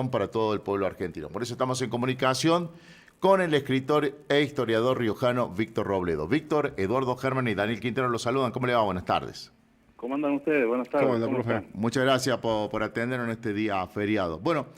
para todo el pueblo argentino. Por eso estamos en comunicación con el escritor e historiador riojano Víctor Robledo. Víctor, Eduardo Germán y Daniel Quintero los saludan. ¿Cómo le va? Buenas tardes. ¿Cómo andan ustedes? Buenas ¿Cómo tardes, anda, ¿cómo profe? están? Muchas gracias por atendernos en este día feriado. Bueno,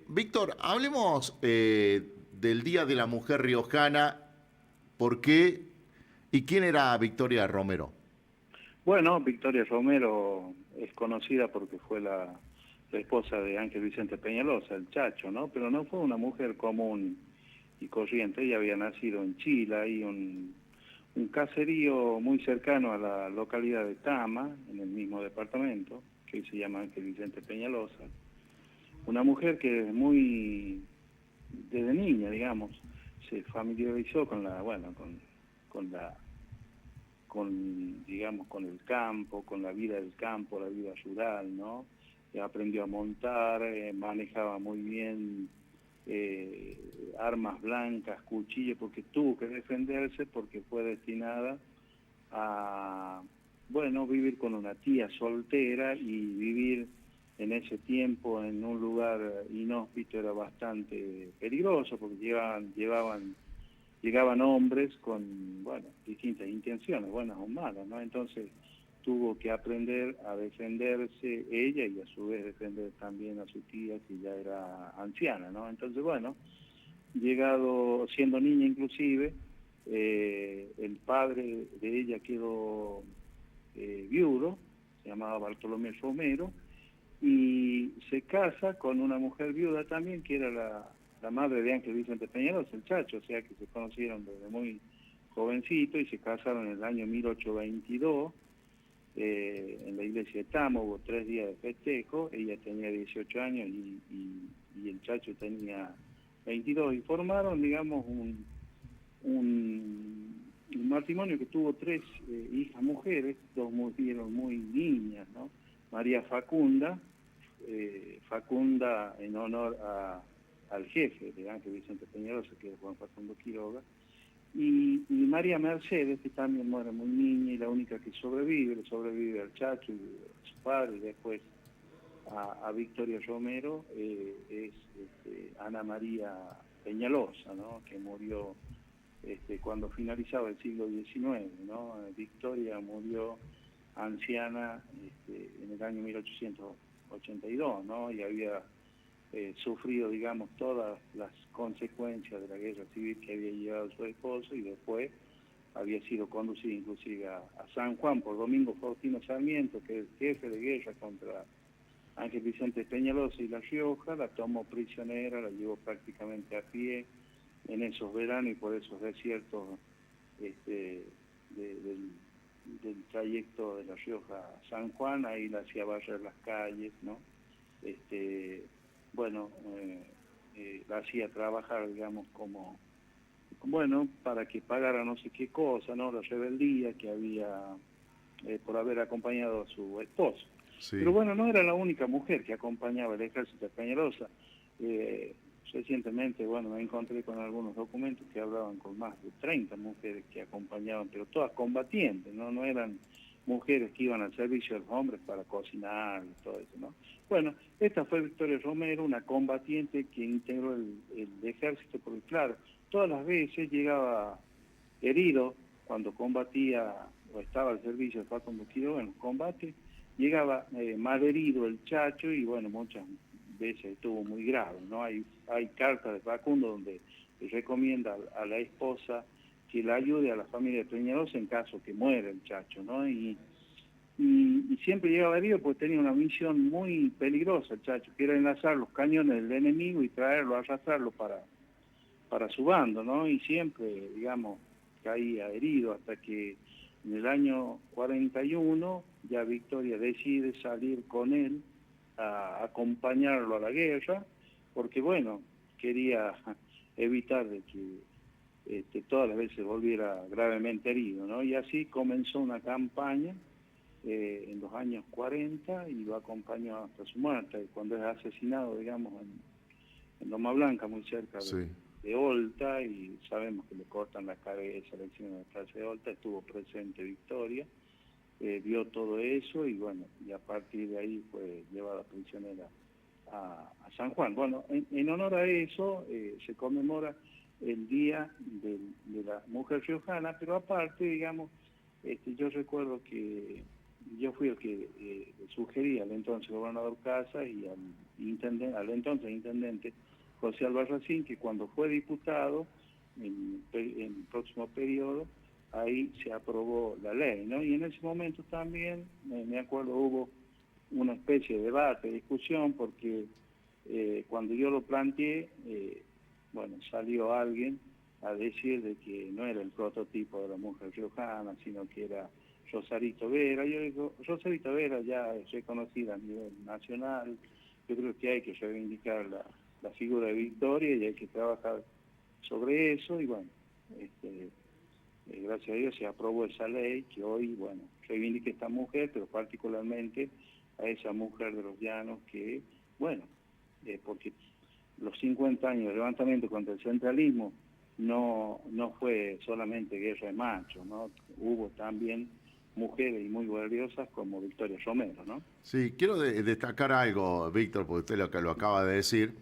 Víctor, hablemos del Día de la Mujer Riojana. ¿Por qué y quién era Victoria Romero? Bueno, Victoria Romero es conocida porque fue la esposa de Ángel Vicente Peñalosa, el Chacho, ¿no? Pero no fue una mujer común y corriente. Ella había nacido en Chile, hay un caserío muy cercano a la localidad de Tama, en el mismo departamento, que se llama Ángel Vicente Peñalosa. Una mujer que es muy, desde niña, digamos, se familiarizó con con la digamos, con el campo, con la vida del campo, la vida rural, ¿no? Aprendió a montar, manejaba muy bien armas blancas, cuchillos, porque tuvo que defenderse porque fue destinada a, bueno, vivir con una tía soltera y vivir en ese tiempo en un lugar inhóspito era bastante peligroso porque llegaban hombres con, bueno, distintas intenciones, buenas o malas, ¿no? Entonces tuvo que aprender a defenderse ella y a su vez defender también a su tía que ya era anciana, ¿no? Entonces, bueno, siendo niña inclusive, el padre de ella quedó viudo, se llamaba Bartolomé Romero, y se casa con una mujer viuda también, que era la madre de Ángel Vicente Peñalosa, el Chacho, o sea que se conocieron desde muy jovencito y se casaron en el año 1822, en la iglesia de Tamo, hubo 3 días de festejo, ella tenía 18 años y el Chacho tenía 22, y formaron, digamos, un matrimonio que tuvo 3 hijas mujeres, 2 murieron muy niñas, ¿no? María Facunda, Facunda en honor al jefe de Ángel Vicente Peñalosa, que es Juan Facundo Quiroga, y María Mercedes, que también muere muy niña y la única que le sobrevive al Chacho y a su padre, y después a Victoria Romero, es Ana María Peñalosa, ¿no? Que murió cuando finalizaba el siglo XIX, ¿no? Victoria murió anciana en el año 1882, ¿no? Y había sufrido, digamos, todas las consecuencias de la guerra civil que había llevado su esposo, y después había sido conducida inclusive a San Juan por Domingo Faustino Sarmiento, que es el jefe de guerra contra Ángel Vicente Peñalosa y La Rioja. La tomó prisionera, la llevó prácticamente a pie en esos veranos y por esos desiertos del trayecto de La Rioja a San Juan. Ahí la hacía barrer las calles, ¿no? Bueno, la hacía trabajar, digamos, como, bueno, para que pagara no sé qué cosa, ¿no? La rebeldía que había por haber acompañado a su esposo. Sí. Pero bueno, no era la única mujer que acompañaba el ejército de Peñalosa. Recientemente, bueno, me encontré con algunos documentos que hablaban con más de 30 mujeres que acompañaban, pero todas combatientes, ¿no? No eran mujeres que iban al servicio de los hombres para cocinar y todo eso, ¿no? Bueno, esta fue Victoria Romero, una combatiente que integró el ejército, porque claro, todas las veces llegaba herido cuando combatía o estaba al servicio de Facundo Quiroga en los combates, llegaba mal herido el Chacho y bueno, muchas veces estuvo muy grave, ¿no? Hay cartas de Facundo donde le recomienda a la esposa que la ayude a la familia de Peñalosa en caso que muera el Chacho, ¿no? Y siempre llegaba herido porque tenía una misión muy peligrosa el Chacho, que era enlazar los cañones del enemigo y traerlo, arrastrarlo para su bando, ¿no? Y siempre, digamos, caía herido hasta que en el año 41 ya Victoria decide salir con él a acompañarlo a la guerra, porque bueno, quería evitar de que todas las veces volviera gravemente herido, ¿no? Y así comenzó una campaña en los años 40 y lo acompañó hasta su muerte, cuando es asesinado, digamos, en Loma Blanca, muy cerca Sí. de Olta, y sabemos que le cortan la cabeza, la acción de la plaza de Olta. Estuvo presente Victoria, vio todo eso y bueno, y a partir de ahí fue llevada prisionera a San Juan. Bueno, en honor a eso se conmemora el Día de la Mujer Riojana, pero aparte, digamos, yo recuerdo que yo fui el que sugerí al entonces gobernador Casas y al entonces intendente José Albarracín, que cuando fue diputado en el próximo periodo, ahí se aprobó la ley, ¿no? Y en ese momento también, me acuerdo, hubo una especie de debate, discusión, porque cuando yo lo planteé, bueno, salió alguien a decir de que no era el prototipo de la mujer riojana, sino que era Rosarito Vera. Yo digo, Rosarito Vera ya es reconocida a nivel nacional, yo creo que hay que reivindicar la figura de Victoria y hay que trabajar sobre eso, y bueno, gracias a Dios se aprobó esa ley que hoy, bueno, reivindica esta mujer, pero particularmente a esa mujer de los llanos que, bueno, porque los 50 años de levantamiento contra el centralismo no fue solamente guerra de machos, ¿no? Hubo también mujeres y muy valiosas como Victoria Romero, ¿no? Sí, quiero destacar algo, Víctor, porque usted lo acaba de decir.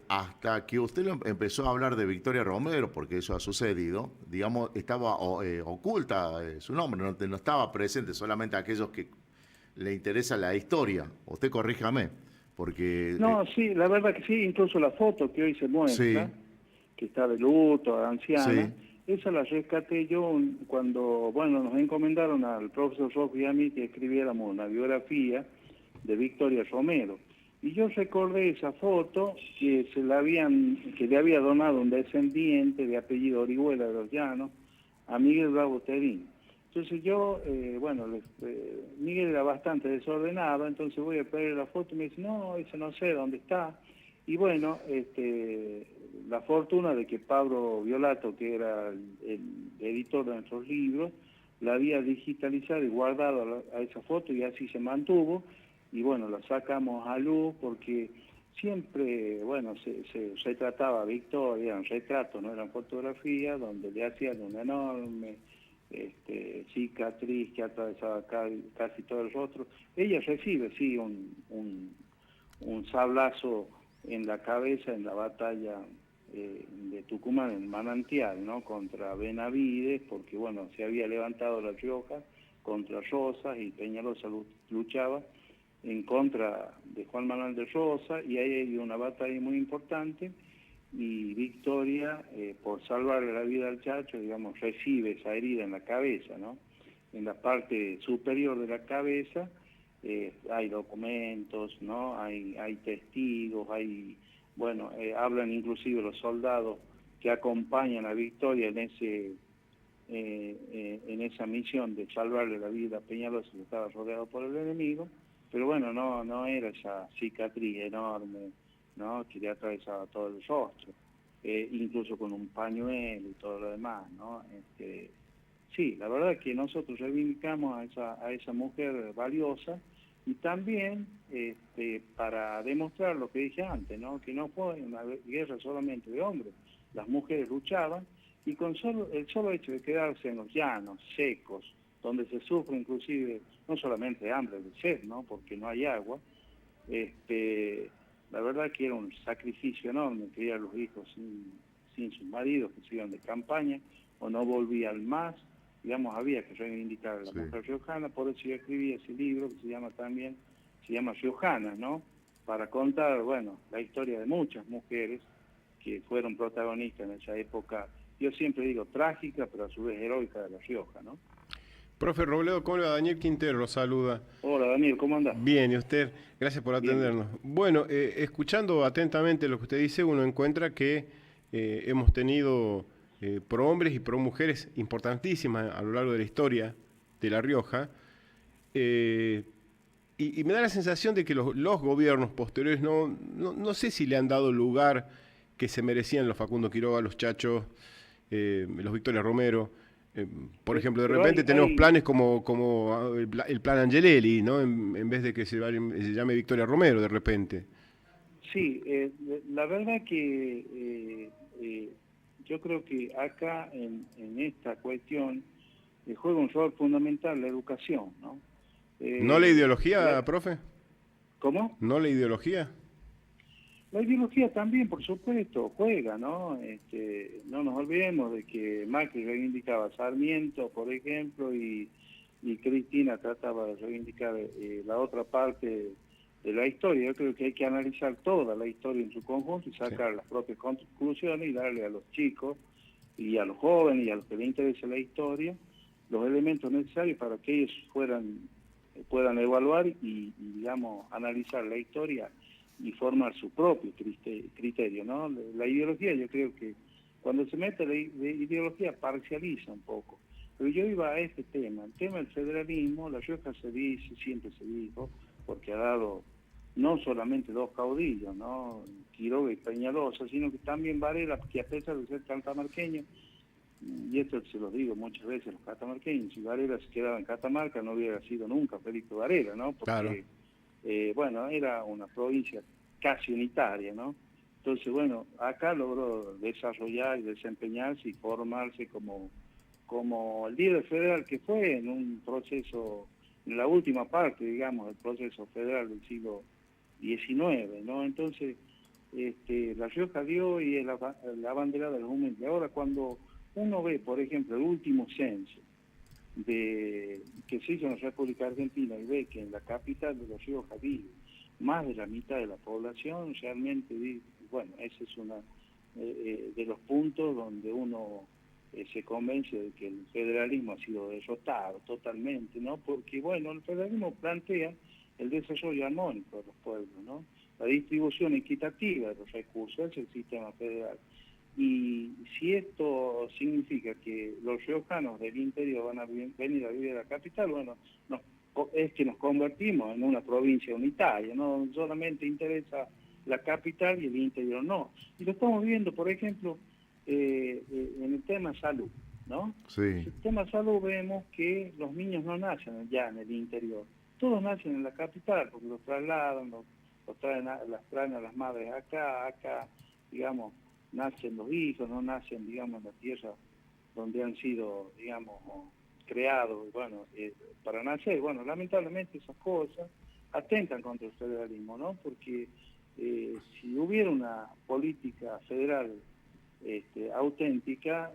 Hasta que usted empezó a hablar de Victoria Romero, porque eso ha sucedido, digamos, estaba oculta su nombre, no estaba presente, solamente aquellos que le interesa la historia. Usted corríjame, porque... No, sí, la verdad que sí, incluso la foto que hoy se muestra, sí, que está de luto, anciana, sí, esa la rescaté yo cuando, bueno, nos encomendaron al profesor Rojo y a mí que escribiéramos una biografía de Victoria Romero. Y yo recordé esa foto que que le había donado un descendiente de apellido Orihuela de los Llanos a Miguel Bravo Terín. Entonces yo, bueno, Miguel era bastante desordenado, entonces voy a pedir la foto y me dice, no, ese no sé dónde está. Y bueno, la fortuna de que Pablo Violato, que era el editor de nuestros libros, la había digitalizado y guardado a esa foto y así se mantuvo. Y bueno, la sacamos a luz porque siempre, bueno, se retrataba a Victoria, eran retratos, no eran fotografías, donde le hacían una enorme cicatriz que atravesaba casi todo el rostro. Ella recibe, sí, un sablazo en la cabeza en la batalla de Tucumán, en Manantial, ¿no? Contra Benavides, porque, bueno, se había levantado La Rioja contra Rosas y Peñalosa luchaba en contra de Juan Manuel de Rosas, y ahí hay una batalla muy importante, y Victoria, por salvarle la vida al Chacho, digamos, recibe esa herida en la cabeza, ¿no? En la parte superior de la cabeza hay documentos, ¿no? Hay testigos, bueno, hablan inclusive los soldados que acompañan a Victoria en esa misión de salvarle la vida a Peñalosa, que estaba rodeado por el enemigo, pero bueno, no era esa cicatriz enorme, ¿no? Que le atravesaba todo el rostro, incluso con un pañuelo y todo lo demás, ¿no? Sí, la verdad es que nosotros reivindicamos a esa mujer valiosa, y también para demostrar lo que dije antes, ¿no? Que no fue una guerra solamente de hombres, las mujeres luchaban, y con el solo hecho de quedarse en los llanos, secos, donde se sufre inclusive no solamente hambre, de sed, ¿no? Porque no hay agua, la verdad que era un sacrificio enorme criar a los hijos sin sus maridos, que se iban de campaña o no volvían más. Digamos, había que reivindicar a la mujer riojana, por eso yo escribí ese libro que se llama Riojana, ¿no? Para contar, bueno, la historia de muchas mujeres que fueron protagonistas en esa época, yo siempre digo trágica, pero a su vez heroica de La Rioja, ¿no? Profe Robledo, ¿cómo le va? Daniel Quintero lo saluda. Hola Daniel, ¿cómo andás? Bien, ¿y usted? Gracias por atendernos. Bien. Bueno, escuchando atentamente lo que usted dice, uno encuentra que hemos tenido pro hombres y pro mujeres importantísimas a lo largo de la historia de La Rioja, y me da la sensación de que los gobiernos posteriores no sé si le han dado el lugar que se merecían los Facundo Quiroga, los Chachos, los Victoria Romero. Por ejemplo, de repente tenemos planes como el plan Angelelli, ¿no? En vez de que se llame Victoria Romero de repente. Sí, la verdad que yo creo que acá en esta cuestión juega un rol fundamental la educación, ¿no? ¿No la ideología, profe? ¿Cómo? ¿No la ideología? La ideología también, por supuesto, juega, ¿no? No nos olvidemos de que Macri reivindicaba a Sarmiento, por ejemplo, y Cristina trataba de reivindicar la otra parte de la historia. Yo creo que hay que analizar toda la historia en su conjunto y sacar las propias conclusiones y darle a los chicos y a los jóvenes y a los que les interese la historia los elementos necesarios para que ellos puedan evaluar digamos, analizar la historia y formar su propio criterio, ¿no? La ideología, yo creo que cuando se mete la ideología parcializa un poco. Pero yo iba a este tema, el tema del federalismo. La Rioja se dice, siempre se dijo, porque ha dado no solamente dos caudillos, ¿no? Quiroga y Peñalosa, sino que también Varela, que a pesar de ser catamarqueño, y esto se lo digo muchas veces a los catamarqueños, si Varela se quedaba en Catamarca no hubiera sido nunca Felipe Varela, ¿no? Porque, Claro. bueno, era una provincia casi unitaria, ¿no? Entonces, bueno, acá logró desarrollar y desempeñarse y formarse como el líder federal que fue en un proceso, en la última parte, digamos, del proceso federal del siglo XIX, ¿no? Entonces, La Rioja dio y es la bandera de los humildes. Ahora, cuando uno ve, por ejemplo, el último censo que se hizo en la República Argentina y ve que en la capital de La Rioja vive más de la mitad de la población, realmente, bueno, ese es uno de los puntos donde uno se convence de que el federalismo ha sido derrotado totalmente, ¿no? Porque, bueno, el federalismo plantea el desarrollo armónico de los pueblos, ¿no? La distribución equitativa de los recursos, es el sistema federal. Y si esto significa que los riojanos del interior van a venir a vivir a la capital, bueno, es que nos convertimos en una provincia unitaria, no solamente interesa la capital y el interior, no. Y lo estamos viendo, por ejemplo, en el tema salud, ¿no? Sí. En el tema salud vemos que los niños no nacen ya en el interior, todos nacen en la capital, porque los trasladan, las traen a las madres acá, digamos, nacen los hijos, no nacen, digamos, en la tierra donde han sido, digamos, creados, bueno, para nacer. Bueno, lamentablemente esas cosas atentan contra el federalismo, ¿no? Porque si hubiera una política federal auténtica,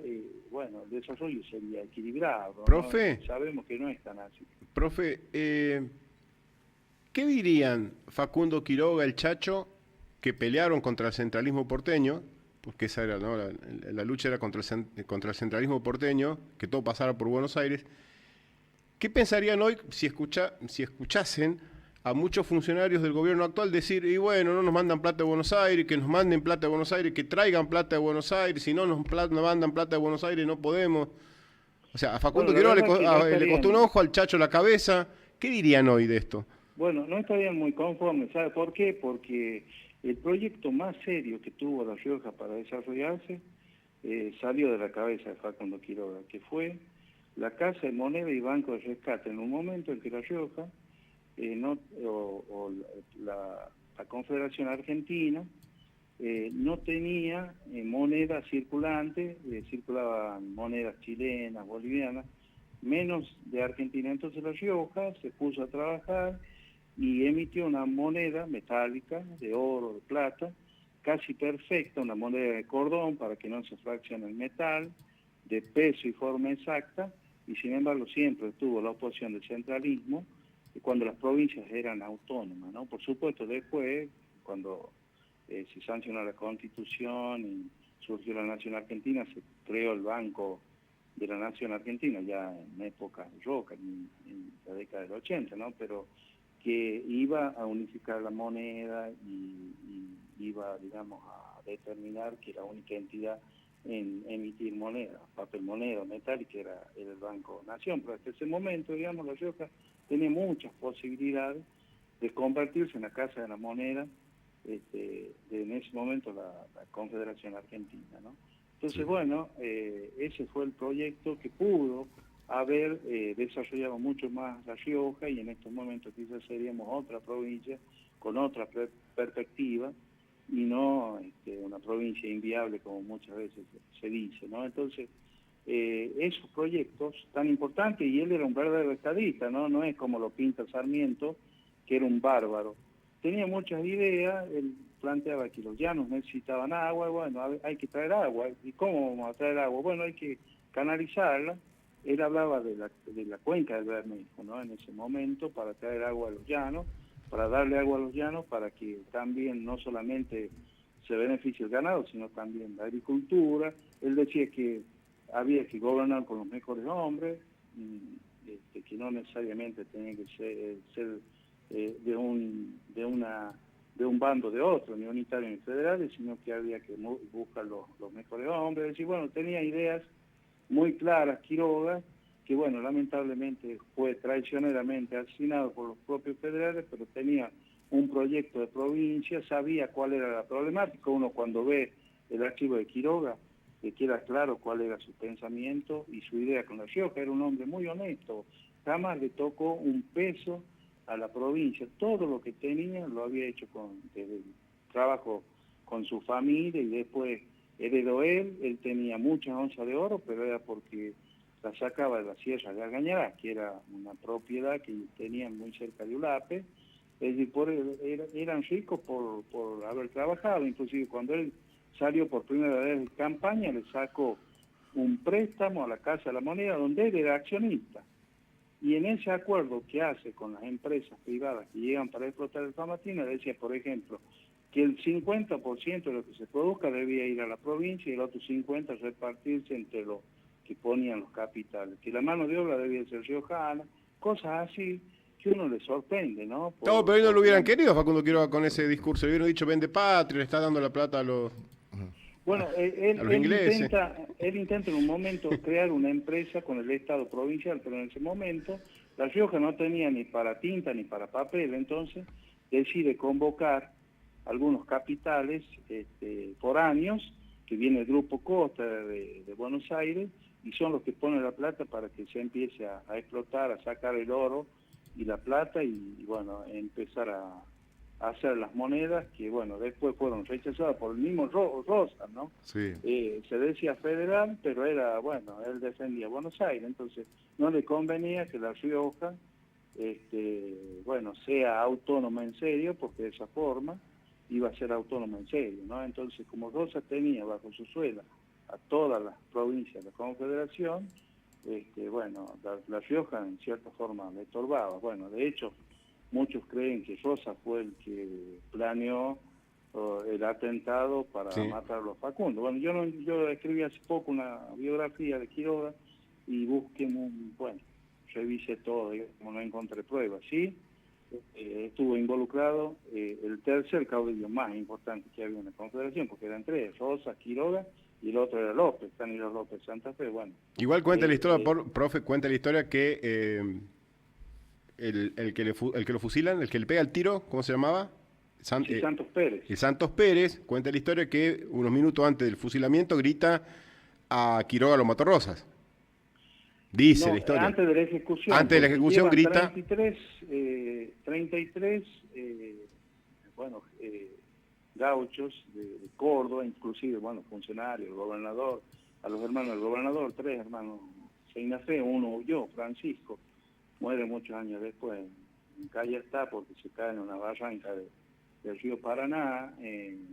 bueno, el desarrollo sería equilibrado, Profe, ¿no? Sabemos que no es tan así. profe, ¿qué dirían Facundo Quiroga, el Chacho, que pelearon contra el centralismo porteño? Porque esa era, ¿no? La lucha era contra el centralismo porteño, que todo pasara por Buenos Aires. ¿Qué pensarían hoy si escuchasen a muchos funcionarios del gobierno actual decir, y bueno, no nos mandan plata de Buenos Aires, que nos manden plata de Buenos Aires, que traigan plata de Buenos Aires, si no nos mandan plata de Buenos Aires no podemos? O sea, a Facundo Bueno, Quiroga le costó un ojo, al Chacho la cabeza. ¿Qué dirían hoy de esto? Bueno, no estarían muy conformes. ¿Sabe por qué? Porque el proyecto más serio que tuvo La Rioja para desarrollarse salió de la cabeza de Facundo Quiroga, que fue la Casa de Moneda y Banco de Rescate, en un momento en que La Rioja la Confederación Argentina no tenía moneda circulante, circulaban monedas chilenas, bolivianas, menos de Argentina. Entonces La Rioja se puso a trabajar y emitió una moneda metálica de oro, de plata, casi perfecta, una moneda de cordón para que no se fraccione el metal, de peso y forma exacta, y sin embargo siempre tuvo la oposición del centralismo cuando las provincias eran autónomas, ¿no? Por supuesto, después, cuando se sancionó la Constitución y surgió la Nación Argentina, se creó el Banco de la Nación Argentina, ya en época de Roca, en la década del 80, ¿no? Pero que iba a unificar la moneda y iba, digamos, a determinar que la única entidad en emitir moneda, papel moneda, metálica, era el Banco Nación. Pero hasta ese momento, digamos, La Rioja tenía muchas posibilidades de convertirse en la Casa de la Moneda, en ese momento la Confederación Argentina, ¿no? Entonces, bueno, ese fue el proyecto que pudo haber desarrollado mucho más La Rioja, y en estos momentos quizás seríamos otra provincia con otra perspectiva y no una provincia inviable como muchas veces se dice, ¿no? Entonces, esos proyectos tan importantes, y él era un verdadero estadista, ¿no? No es como lo pinta Sarmiento, que era un bárbaro. tenía muchas ideas, él planteaba que los llanos necesitaban agua, bueno, hay que traer agua, ¿y cómo vamos a traer agua? Bueno, hay que canalizarla. Él hablaba de la cuenca del Bermejo, ¿no? En ese momento, para traer agua a los llanos, para darle agua a los llanos, para que también no solamente se beneficie el ganado, sino también la agricultura. Él decía que había que gobernar con los mejores hombres, que no necesariamente tenía que ser de un bando de otro, ni unitarios ni federales, sino que había que buscar los mejores hombres. Es decir, bueno, tenía ideas muy claras, Quiroga, que bueno, lamentablemente fue traicioneramente asesinado por los propios federales, pero tenía un proyecto de provincia, sabía cuál era la problemática. Uno cuando ve el archivo de Quiroga, le queda claro cuál era su pensamiento y su idea con La Rioja. Era un hombre muy honesto, jamás le tocó un peso a la provincia, todo lo que tenía lo había hecho desde el trabajo con su familia, y después heredó él tenía muchas onzas de oro, pero era porque la sacaba de la Sierra de Argañarás, que era una propiedad que tenían muy cerca de Ulape. Es decir, eran ricos por haber trabajado. Inclusive cuando él salió por primera vez de campaña, le sacó un préstamo a la Casa de la Moneda, donde él era accionista. Y en ese acuerdo que hace con las empresas privadas que llegan para explotar el Famatina, decía, por ejemplo, que el 50% de lo que se produzca debía ir a la provincia y el otro 50% repartirse entre los que ponían los capitales, que la mano de obra debía ser riojana, cosas así que uno le sorprende, ¿no? No, pero ellos no lo hubieran querido, Facundo Quiroga, con ese discurso. Le hubieran dicho, vende patria, le está dando la plata a los, Bueno, a los ingleses. él intenta en un momento crear una empresa con el Estado provincial, pero en ese momento La Rioja no tenía ni para tinta ni para papel, entonces decide convocar algunos capitales foráneos, que viene el Grupo Costa de Buenos Aires, y son los que ponen la plata para que se empiece a explotar, a sacar el oro y la plata, y bueno, empezar a hacer las monedas que, bueno, después fueron rechazadas por el mismo Rosas, ¿no? Sí. Se decía federal, pero era, bueno, él defendía Buenos Aires, entonces no le convenía que La Rioja, bueno, sea autónoma en serio, porque de esa forma iba a ser autónoma en serio, ¿no? Entonces, como Rosas tenía bajo su suela a todas las provincias de la Confederación, bueno, la Rioja en cierta forma le estorbaba. Bueno, de hecho, muchos creen que Rosas fue el que planeó el atentado para Sí. matar a los Facundo. Bueno, yo escribí hace poco una biografía de Quiroga y busqué, bueno, revisé todo, digamos, no encontré pruebas, ¿sí? Estuvo involucrado el tercer caudillo más importante que había en la Confederación, porque eran tres, Rosas, Quiroga, y el otro era López, Canilo López Santa Fe. Bueno, Igual cuenta la historia, profe, cuenta la historia que el que lo fusilan, el que le pega el tiro, ¿cómo se llamaba? Santos Pérez. El Santos Pérez, cuenta la historia que unos minutos antes del fusilamiento grita a Quiroga lo mató Rosas. Dice No, la historia. antes de la ejecución. Antes de la ejecución grita... 33 bueno, gauchos de Córdoba, inclusive, bueno, funcionarios, el gobernador, a los hermanos del gobernador, 3 hermanos, Seinafé, uno huyó, Francisco, muere muchos años después, en calle está porque se cae en una barranca del río Paraná,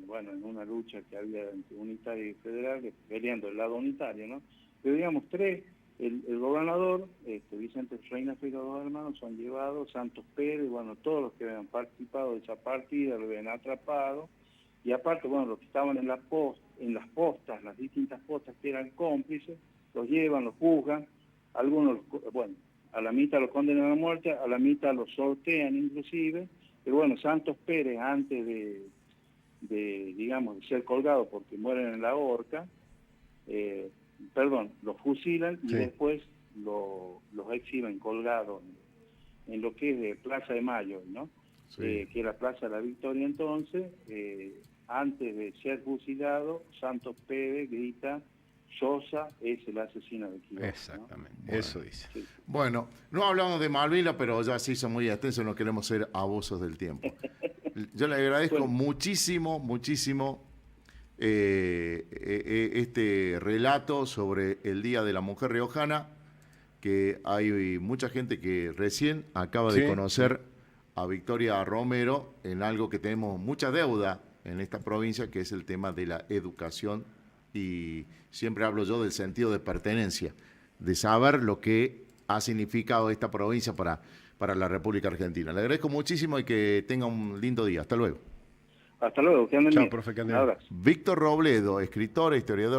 bueno, en una lucha que había entre unitario y federal, peleando el lado unitario, ¿no? Pero digamos, 3, el gobernador, Vicente Seinafé y los 2 hermanos son llevados, Santos Pérez, bueno, todos los que habían participado de esa partida lo habían atrapado, y aparte, bueno, los que estaban en las postas, las distintas postas que eran cómplices, los llevan, los juzgan, algunos, bueno, a la mitad los condenan a muerte, a la mitad los sortean inclusive, pero bueno, Santos Pérez, antes digamos, de ser colgado porque mueren en la horca, los fusilan y Sí. después los exhiben colgados en lo que es de Plaza de Mayo, ¿no? Sí. Que era Plaza de la Victoria entonces. Antes de ser fusilado, Santos Pérez grita: Sosa es el asesino de Quiroga, Exactamente, ¿no? Bueno. eso dice. Sí. Bueno, no hablamos de Malvila, pero ya se hizo muy extenso, no queremos ser abusos del tiempo. Yo le agradezco Bueno. muchísimo este relato sobre el Día de la Mujer Riojana, que hay mucha gente que recién acaba de Sí, conocer a Victoria Romero en algo que tenemos mucha deuda en esta provincia, que es el tema de la educación, y siempre hablo yo del sentido de pertenencia, de saber lo que ha significado esta provincia para la República Argentina. Le agradezco muchísimo y que tenga un lindo día. Hasta luego. Hasta luego, que anden Chao, bien. profe, que Un anden bien. abrazo. Víctor Robledo, escritor e historiador